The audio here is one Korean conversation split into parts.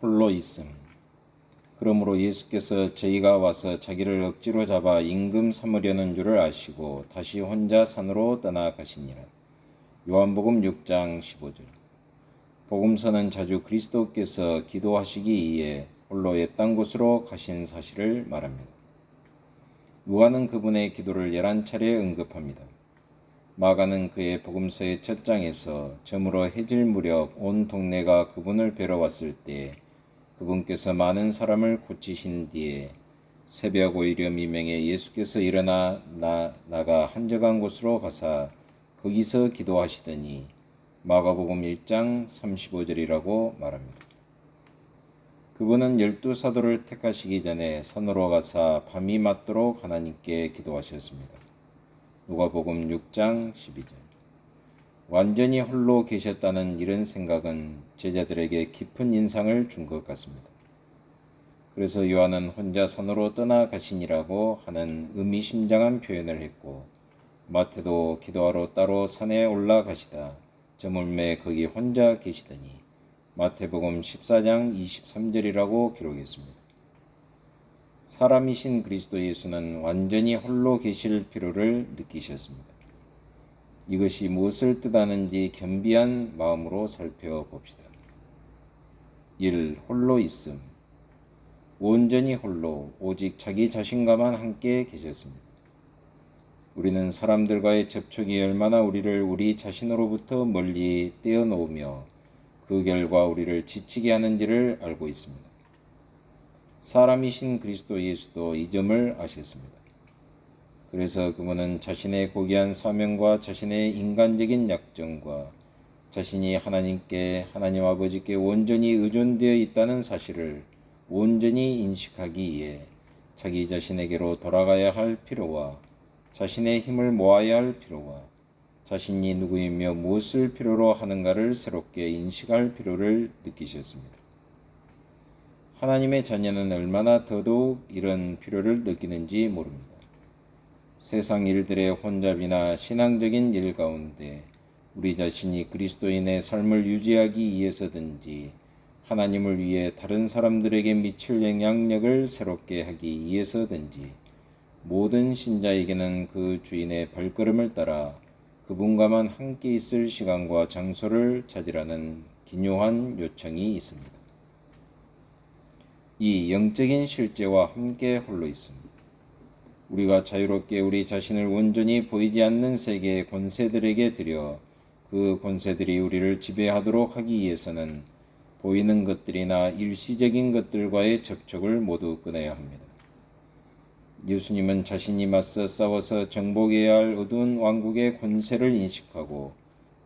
홀로 있음. 그러므로 예수께서 저희가 와서 자기를 억지로 잡아 임금 삼으려는 줄을 아시고 다시 혼자 산으로 떠나가시니라. 요한복음 6장 15절. 복음서는 자주 그리스도께서 기도하시기 위해 홀로 옛땅 곳으로 가신 사실을 말합니다. 누가는 그분의 기도를 11차례 언급합니다. 마가는 그의 복음서의 첫 장에서 저물어 해질 무렵 온 동네가 그분을 뵈러 왔을 때 그분께서 많은 사람을 고치신 뒤에 새벽 오이려 미명에 예수께서 일어나 나가 한적한 곳으로 가사 거기서 기도하시더니 마가복음 1장 35절이라고 말합니다. 그분은 12사도를 택하시기 전에 산으로 가사 밤이 맞도록 하나님께 기도하셨습니다. 누가복음 6장 12절. 완전히 홀로 계셨다는 이런 생각은 제자들에게 깊은 인상을 준 것 같습니다. 그래서 요한은 혼자 산으로 떠나가시니라고 하는 의미심장한 표현을 했고, 마태도 기도하러 따로 산에 올라가시다 저물매 거기 혼자 계시더니 마태복음 14장 23절이라고 기록했습니다. 사람이신 그리스도 예수는 완전히 홀로 계실 필요를 느끼셨습니다. 이것이 무엇을 뜻하는지 겸비한 마음으로 살펴봅시다. 1. 홀로 있음. 온전히 홀로 오직 자기 자신과만 함께 계셨습니다. 우리는 사람들과의 접촉이 얼마나 우리를 우리 자신으로부터 멀리 떼어놓으며 그 결과 우리를 지치게 하는지를 알고 있습니다. 사람이신 그리스도 예수도 이 점을 아셨습니다. 그래서 그분은 자신의 고귀한 사명과 자신의 인간적인 약점과 자신이 하나님께 하나님 아버지께 온전히 의존되어 있다는 사실을 온전히 인식하기 위해 자기 자신에게로 돌아가야 할 필요와 자신의 힘을 모아야 할 필요와 자신이 누구이며 무엇을 필요로 하는가를 새롭게 인식할 필요를 느끼셨습니다. 하나님의 자녀는 얼마나 더더욱 이런 필요를 느끼는지 모릅니다. 세상 일들의 혼잡이나 신앙적인 일 가운데 우리 자신이 그리스도인의 삶을 유지하기 위해서든지 하나님을 위해 다른 사람들에게 미칠 영향력을 새롭게 하기 위해서든지 모든 신자에게는 그 주인의 발걸음을 따라 그분과만 함께 있을 시간과 장소를 찾으라는 기묘한 요청이 있습니다. 이 영적인 실제와 함께 홀로 있습니다. 우리가 자유롭게 우리 자신을 온전히 보이지 않는 세계의 권세들에게 드려 그 권세들이 우리를 지배하도록 하기 위해서는 보이는 것들이나 일시적인 것들과의 접촉을 모두 끊어야 합니다. 예수님은 자신이 맞서 싸워서 정복해야 할 어두운 왕국의 권세를 인식하고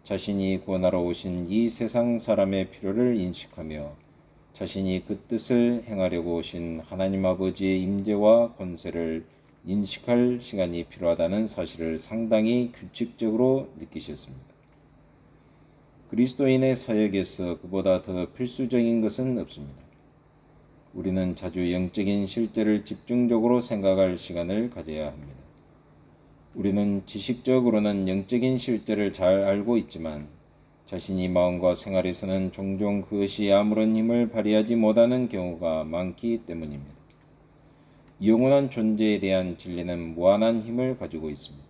자신이 구원하러 오신 이 세상 사람의 필요를 인식하며 자신이 그 뜻을 행하려고 오신 하나님 아버지의 임재와 권세를 인식할 시간이 필요하다는 사실을 상당히 규칙적으로 느끼셨습니다. 그리스도인의 사역에서 그보다 더 필수적인 것은 없습니다. 우리는 자주 영적인 실제를 집중적으로 생각할 시간을 가져야 합니다. 우리는 지식적으로는 영적인 실제를 잘 알고 있지만 자신이 마음과 생활에서는 종종 그것이 아무런 힘을 발휘하지 못하는 경우가 많기 때문입니다. 영원한 존재에 대한 진리는 무한한 힘을 가지고 있습니다.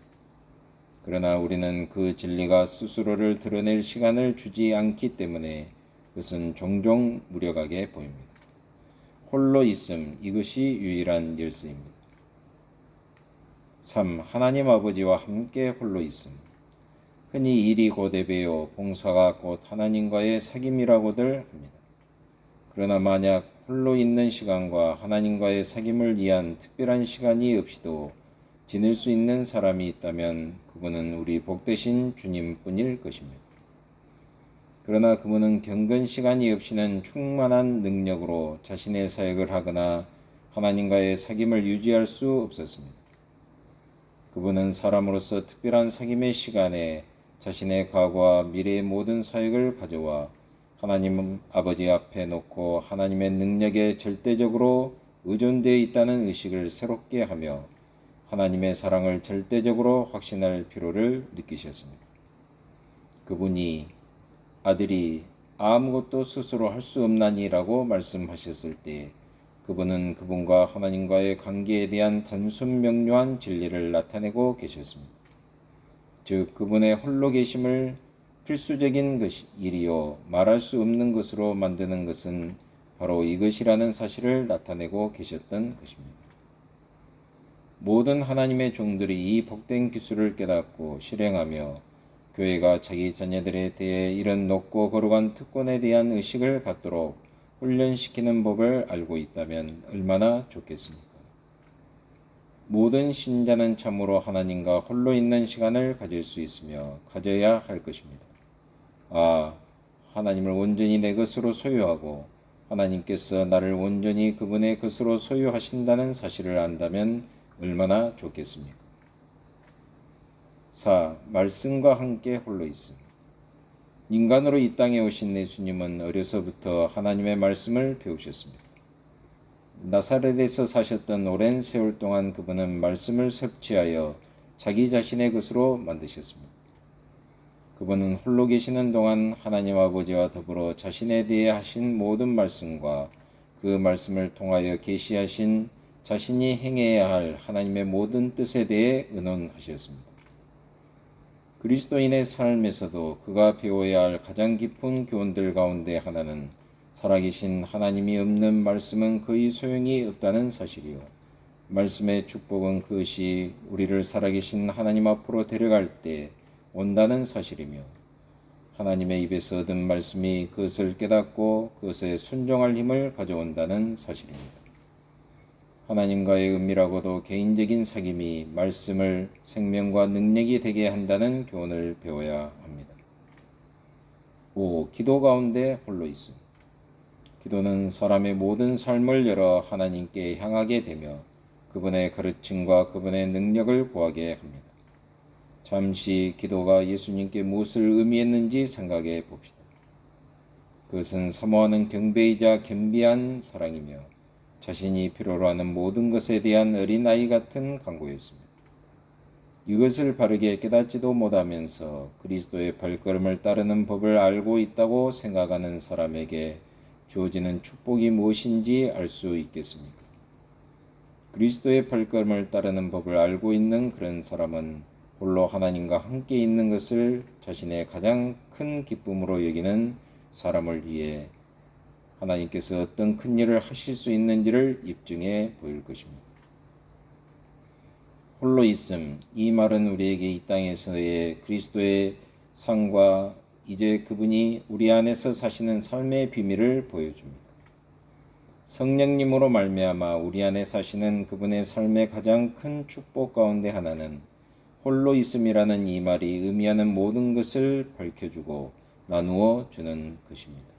그러나 우리는 그 진리가 스스로를 드러낼 시간을 주지 않기 때문에 그것은 종종 무력하게 보입니다. 홀로 있음, 이것이 유일한 열쇠입니다. 3. 하나님 아버지와 함께 홀로 있음. 흔히 일이 곧 예배요, 봉사가 곧 하나님과의 사귐이라고들 합니다. 그러나 만약 홀로 있는 시간과 하나님과의 사귐을 위한 특별한 시간이 없이도 지낼 수 있는 사람이 있다면 그분은 우리 복되신 주님뿐일 것입니다. 그러나 그분은 경건 시간이 없이는 충만한 능력으로 자신의 사역을 하거나 하나님과의 사귐을 유지할 수 없었습니다. 그분은 사람으로서 특별한 사귐의 시간에 자신의 과거와 미래의 모든 사역을 가져와 하나님 아버지 앞에 놓고 하나님의 능력에 절대적으로 의존되어 있다는 의식을 새롭게 하며 하나님의 사랑을 절대적으로 확신할 필요를 느끼셨습니다. 그분이 아들이 아무것도 스스로 할 수 없나니라고 말씀하셨을 때 그분은 그분과 하나님과의 관계에 대한 단순 명료한 진리를 나타내고 계셨습니다. 즉 그분의 홀로 계심을 필수적인 일이요 말할 수 없는 것으로 만드는 것은 바로 이것이라는 사실을 나타내고 계셨던 것입니다. 모든 하나님의 종들이 이 복된 기술을 깨닫고 실행하며 교회가 자기 자녀들에 대해 이런 높고 거룩한 특권에 대한 의식을 갖도록 훈련시키는 법을 알고 있다면 얼마나 좋겠습니까? 모든 신자는 참으로 하나님과 홀로 있는 시간을 가질 수 있으며 가져야 할 것입니다. 하나님을 온전히 내 것으로 소유하고 하나님께서 나를 온전히 그분의 것으로 소유하신다는 사실을 안다면 얼마나 좋겠습니까? 4. 말씀과 함께 홀로 있음. 인간으로 이 땅에 오신 예수님은 어려서부터 하나님의 말씀을 배우셨습니다. 나사렛에서 사셨던 오랜 세월 동안 그분은 말씀을 섭취하여 자기 자신의 것으로 만드셨습니다. 그분은 홀로 계시는 동안 하나님 아버지와 더불어 자신에 대해 하신 모든 말씀과 그 말씀을 통하여 계시하신 자신이 행해야 할 하나님의 모든 뜻에 대해 의논하셨습니다. 그리스도인의 삶에서도 그가 배워야 할 가장 깊은 교훈들 가운데 하나는 살아계신 하나님이 없는 말씀은 거의 소용이 없다는 사실이요. 말씀의 축복은 그것이 우리를 살아계신 하나님 앞으로 데려갈 때 온다는 사실이며 하나님의 입에서 얻은 말씀이 그것을 깨닫고 그것에 순종할 힘을 가져온다는 사실입니다. 하나님과의 은밀하고도 개인적인 사귐이 말씀을 생명과 능력이 되게 한다는 교훈을 배워야 합니다. 5. 기도 가운데 홀로 있음. 기도는 사람의 모든 삶을 열어 하나님께 향하게 되며 그분의 가르침과 그분의 능력을 구하게 합니다. 잠시 기도가 예수님께 무엇을 의미했는지 생각해 봅시다. 그것은 사모하는 경배이자 겸비한 사랑이며 자신이 필요로 하는 모든 것에 대한 어린아이 같은 간구였습니다. 이것을 바르게 깨닫지도 못하면서 그리스도의 발걸음을 따르는 법을 알고 있다고 생각하는 사람에게 주어지는 축복이 무엇인지 알 수 있겠습니까? 그리스도의 발걸음을 따르는 법을 알고 있는 그런 사람은 홀로 하나님과 함께 있는 것을 자신의 가장 큰 기쁨으로 여기는 사람을 위해 하나님께서 어떤 큰 일을 하실 수 있는지를 입증해 보일 것입니다. 홀로 있음, 이 말은 우리에게 이 땅에서의 그리스도의 상과 이제 그분이 우리 안에서 사시는 삶의 비밀을 보여줍니다. 성령님으로 말미암아 우리 안에 사시는 그분의 삶의 가장 큰 축복 가운데 하나는 홀로 있음이라는 이 말이 의미하는 모든 것을 밝혀주고 나누어 주는 것입니다.